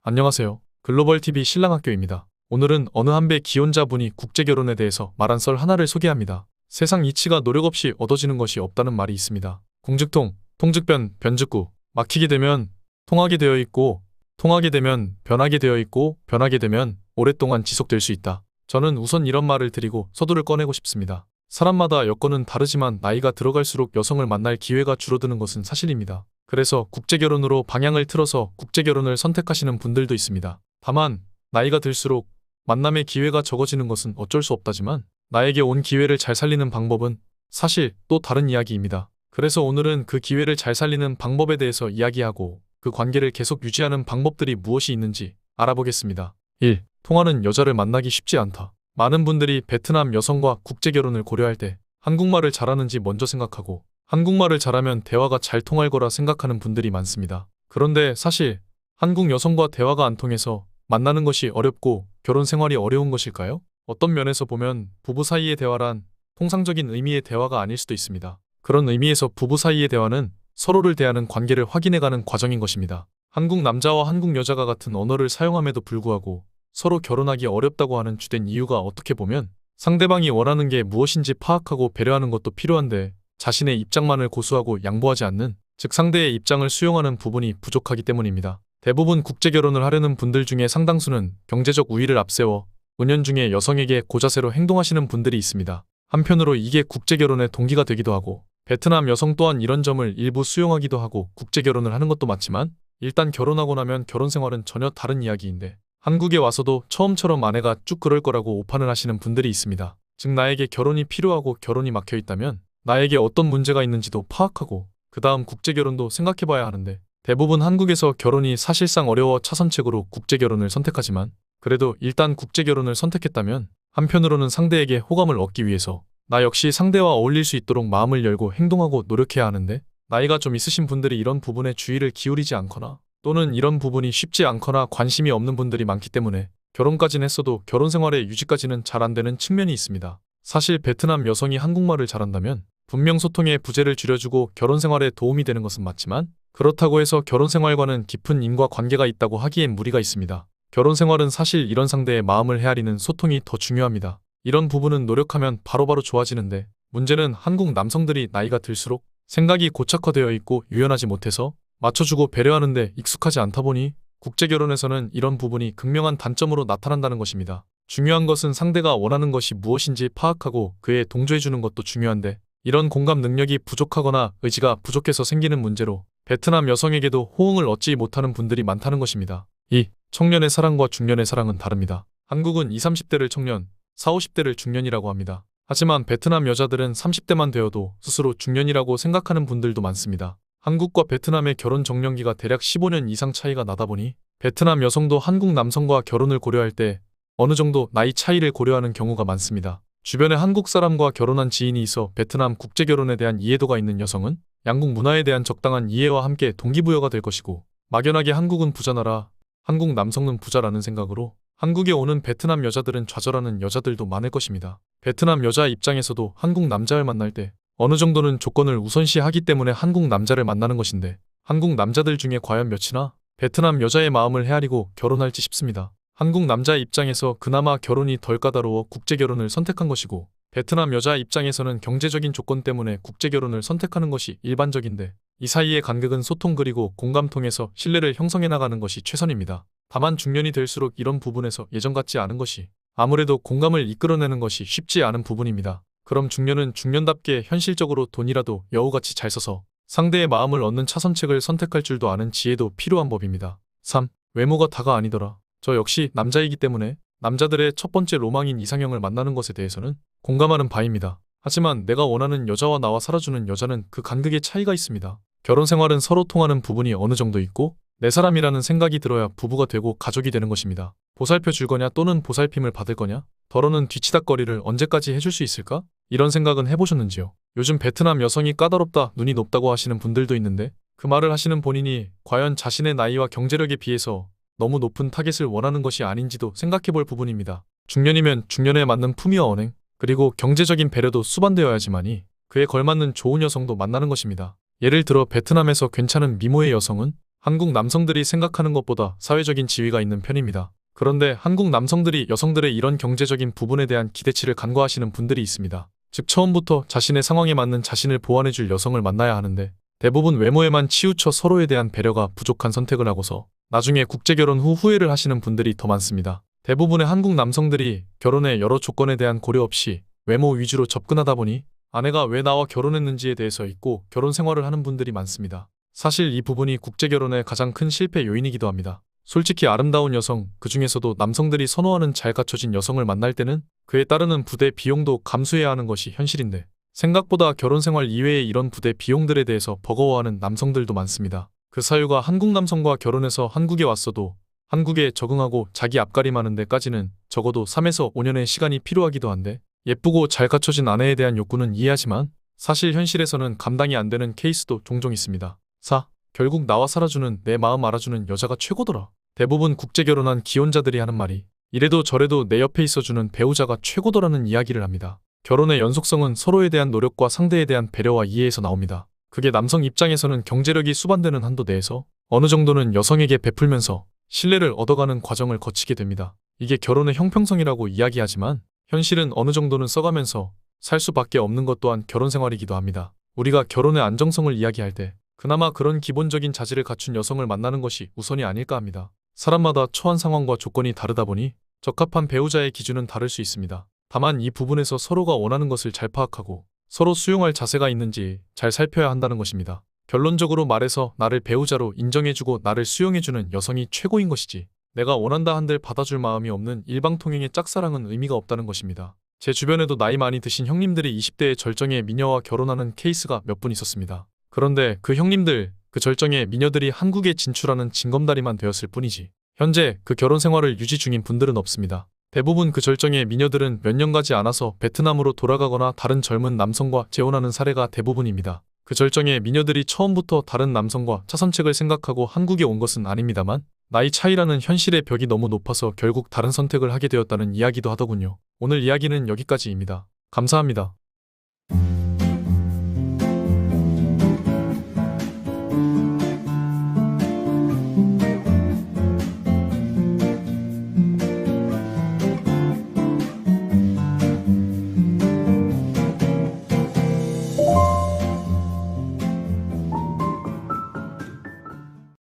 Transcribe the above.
안녕하세요. 글로벌TV 신랑학교입니다. 오늘은 어느 한배 기혼자분이 국제결혼에 대해서 말한 썰 하나를 소개합니다. 세상 이치가 노력 없이 얻어지는 것이 없다는 말이 있습니다. 궁즉통, 통즉변, 변즉구. 막히게 되면 통하게 되어 있고, 통하게 되면 변하게 되어 있고, 변하게 되면 오랫동안 지속될 수 있다. 저는 우선 이런 말을 드리고 서두를 꺼내고 싶습니다. 사람마다 여건은 다르지만 나이가 들어갈수록 여성을 만날 기회가 줄어드는 것은 사실입니다. 그래서 국제결혼으로 방향을 틀어서 국제결혼을 선택하시는 분들도 있습니다. 다만 나이가 들수록 만남의 기회가 적어지는 것은 어쩔 수 없다지만 나에게 온 기회를 잘 살리는 방법은 사실 또 다른 이야기입니다. 그래서 오늘은 그 기회를 잘 살리는 방법에 대해서 이야기하고 그 관계를 계속 유지하는 방법들이 무엇이 있는지 알아보겠습니다. 1. 통하는 여자를 만나기 쉽지 않다. 많은 분들이 베트남 여성과 국제결혼을 고려할 때 한국말을 잘하는지 먼저 생각하고 한국말을 잘하면 대화가 잘 통할 거라 생각하는 분들이 많습니다. 그런데 사실 한국 여성과 대화가 안 통해서 만나는 것이 어렵고 결혼 생활이 어려운 것일까요? 어떤 면에서 보면 부부 사이의 대화란 통상적인 의미의 대화가 아닐 수도 있습니다. 그런 의미에서 부부 사이의 대화는 서로를 대하는 관계를 확인해가는 과정인 것입니다. 한국 남자와 한국 여자가 같은 언어를 사용함에도 불구하고 서로 결혼하기 어렵다고 하는 주된 이유가 어떻게 보면 상대방이 원하는 게 무엇인지 파악하고 배려하는 것도 필요한데 자신의 입장만을 고수하고 양보하지 않는, 즉 상대의 입장을 수용하는 부분이 부족하기 때문입니다. 대부분 국제결혼을 하려는 분들 중에 상당수는 경제적 우위를 앞세워 은연중에 여성에게 고자세로 행동하시는 분들이 있습니다. 한편으로 이게 국제결혼의 동기가 되기도 하고 베트남 여성 또한 이런 점을 일부 수용하기도 하고 국제결혼을 하는 것도 맞지만 일단 결혼하고 나면 결혼 생활은 전혀 다른 이야기인데 한국에 와서도 처음처럼 아내가 쭉 그럴 거라고 오판을 하시는 분들이 있습니다. 즉 나에게 결혼이 필요하고 결혼이 막혀 있다면 나에게 어떤 문제가 있는지도 파악하고 그 다음 국제결혼도 생각해봐야 하는데 대부분 한국에서 결혼이 사실상 어려워 차선책으로 국제결혼을 선택하지만 그래도 일단 국제결혼을 선택했다면 한편으로는 상대에게 호감을 얻기 위해서 나 역시 상대와 어울릴 수 있도록 마음을 열고 행동하고 노력해야 하는데 나이가 좀 있으신 분들이 이런 부분에 주의를 기울이지 않거나 또는 이런 부분이 쉽지 않거나 관심이 없는 분들이 많기 때문에 결혼까지는 했어도 결혼 생활의 유지까지는 잘 안 되는 측면이 있습니다. 사실 베트남 여성이 한국말을 잘한다면 분명 소통의 부재를 줄여주고 결혼 생활에 도움이 되는 것은 맞지만 그렇다고 해서 결혼 생활과는 깊은 인과 관계가 있다고 하기엔 무리가 있습니다. 결혼 생활은 사실 이런 상대의 마음을 헤아리는 소통이 더 중요합니다. 이런 부분은 노력하면 바로바로 좋아지는데 문제는 한국 남성들이 나이가 들수록 생각이 고착화되어 있고 유연하지 못해서 맞춰주고 배려하는데 익숙하지 않다 보니 국제결혼에서는 이런 부분이 극명한 단점으로 나타난다는 것입니다. 중요한 것은 상대가 원하는 것이 무엇인지 파악하고 그에 동조해주는 것도 중요한데 이런 공감 능력이 부족하거나 의지가 부족해서 생기는 문제로 베트남 여성에게도 호응을 얻지 못하는 분들이 많다는 것입니다. 2. 청년의 사랑과 중년의 사랑은 다릅니다. 한국은 20, 30대를 청년, 40, 50대를 중년이라고 합니다. 하지만 베트남 여자들은 30대만 되어도 스스로 중년이라고 생각하는 분들도 많습니다. 한국과 베트남의 결혼 정년기가 대략 15년 이상 차이가 나다 보니 베트남 여성도 한국 남성과 결혼을 고려할 때 어느 정도 나이 차이를 고려하는 경우가 많습니다. 주변에 한국 사람과 결혼한 지인이 있어 베트남 국제결혼에 대한 이해도가 있는 여성은 양국 문화에 대한 적당한 이해와 함께 동기부여가 될 것이고 막연하게 한국은 부자나라, 한국 남성은 부자라는 생각으로 한국에 오는 베트남 여자들은 좌절하는 여자들도 많을 것입니다. 베트남 여자 입장에서도 한국 남자를 만날 때 어느 정도는 조건을 우선시하기 때문에 한국 남자를 만나는 것인데 한국 남자들 중에 과연 몇이나 베트남 여자의 마음을 헤아리고 결혼할지 싶습니다. 한국 남자 입장에서 그나마 결혼이 덜 까다로워 국제결혼을 선택한 것이고 베트남 여자 입장에서는 경제적인 조건 때문에 국제결혼을 선택하는 것이 일반적인데 이 사이의 간극은 소통 그리고 공감 통해서 신뢰를 형성해 나가는 것이 최선입니다. 다만 중년이 될수록 이런 부분에서 예전 같지 않은 것이 아무래도 공감을 이끌어내는 것이 쉽지 않은 부분입니다. 그럼 중년은 중년답게 현실적으로 돈이라도 여우같이 잘 써서 상대의 마음을 얻는 차선책을 선택할 줄도 아는 지혜도 필요한 법입니다. 3. 외모가 다가 아니더라. 저 역시 남자이기 때문에 남자들의 첫 번째 로망인 이상형을 만나는 것에 대해서는 공감하는 바입니다. 하지만 내가 원하는 여자와 나와 살아주는 여자는 그 간극의 차이가 있습니다. 결혼 생활은 서로 통하는 부분이 어느 정도 있고 내 사람이라는 생각이 들어야 부부가 되고 가족이 되는 것입니다. 보살펴 줄 거냐 또는 보살핌을 받을 거냐? 더러는 뒤치다꺼리를 언제까지 해줄 수 있을까? 이런 생각은 해보셨는지요? 요즘 베트남 여성이 까다롭다, 눈이 높다고 하시는 분들도 있는데 그 말을 하시는 본인이 과연 자신의 나이와 경제력에 비해서 너무 높은 타겟을 원하는 것이 아닌지도 생각해볼 부분입니다. 중년이면 중년에 맞는 품위와 언행, 그리고 경제적인 배려도 수반되어야지만이 그에 걸맞는 좋은 여성도 만나는 것입니다. 예를 들어 베트남에서 괜찮은 미모의 여성은 한국 남성들이 생각하는 것보다 사회적인 지위가 있는 편입니다. 그런데 한국 남성들이 여성들의 이런 경제적인 부분에 대한 기대치를 간과하시는 분들이 있습니다. 즉 처음부터 자신의 상황에 맞는 자신을 보완해줄 여성을 만나야 하는데 대부분 외모에만 치우쳐 서로에 대한 배려가 부족한 선택을 하고서 나중에 국제결혼 후 후회를 하시는 분들이 더 많습니다. 대부분의 한국 남성들이 결혼의 여러 조건에 대한 고려 없이 외모 위주로 접근하다 보니 아내가 왜 나와 결혼했는지에 대해서 잊고 결혼 생활을 하는 분들이 많습니다. 사실 이 부분이 국제결혼의 가장 큰 실패 요인이기도 합니다. 솔직히 아름다운 여성, 그 중에서도 남성들이 선호하는 잘 갖춰진 여성을 만날 때는 그에 따르는 부대 비용도 감수해야 하는 것이 현실인데 생각보다 결혼 생활 이외의 이런 부대 비용들에 대해서 버거워하는 남성들도 많습니다. 그 사유가 한국 남성과 결혼해서 한국에 왔어도 한국에 적응하고 자기 앞가림하는 데까지는 적어도 3에서 5년의 시간이 필요하기도 한데 예쁘고 잘 갖춰진 아내에 대한 욕구는 이해하지만 사실 현실에서는 감당이 안 되는 케이스도 종종 있습니다. 4. 결국 나와 살아주는 내 마음 알아주는 여자가 최고더라. 대부분 국제결혼한 기혼자들이 하는 말이 이래도 저래도 내 옆에 있어주는 배우자가 최고더라는 이야기를 합니다. 결혼의 연속성은 서로에 대한 노력과 상대에 대한 배려와 이해에서 나옵니다. 그게 남성 입장에서는 경제력이 수반되는 한도 내에서 어느 정도는 여성에게 베풀면서 신뢰를 얻어가는 과정을 거치게 됩니다. 이게 결혼의 형평성이라고 이야기하지만 현실은 어느 정도는 써가면서 살 수밖에 없는 것 또한 결혼 생활이기도 합니다. 우리가 결혼의 안정성을 이야기할 때 그나마 그런 기본적인 자질을 갖춘 여성을 만나는 것이 우선이 아닐까 합니다. 사람마다 처한 상황과 조건이 다르다 보니 적합한 배우자의 기준은 다를 수 있습니다. 다만 이 부분에서 서로가 원하는 것을 잘 파악하고 서로 수용할 자세가 있는지 잘 살펴야 한다는 것입니다. 결론적으로 말해서 나를 배우자로 인정해주고 나를 수용해주는 여성이 최고인 것이지 내가 원한다 한들 받아줄 마음이 없는 일방통행의 짝사랑은 의미가 없다는 것입니다. 제 주변에도 나이 많이 드신 형님들이 20대의 절정의 미녀와 결혼하는 케이스가 몇 분 있었습니다. 그런데 그 형님들, 그 절정의 미녀들이 한국에 진출하는 징검다리만 되었을 뿐이지 현재 그 결혼 생활을 유지 중인 분들은 없습니다. 대부분 그 절정의 미녀들은 몇 년 가지 않아서 베트남으로 돌아가거나 다른 젊은 남성과 재혼하는 사례가 대부분입니다. 그 절정의 미녀들이 처음부터 다른 남성과 차선책을 생각하고 한국에 온 것은 아닙니다만 나이 차이라는 현실의 벽이 너무 높아서 결국 다른 선택을 하게 되었다는 이야기도 하더군요. 오늘 이야기는 여기까지입니다. 감사합니다.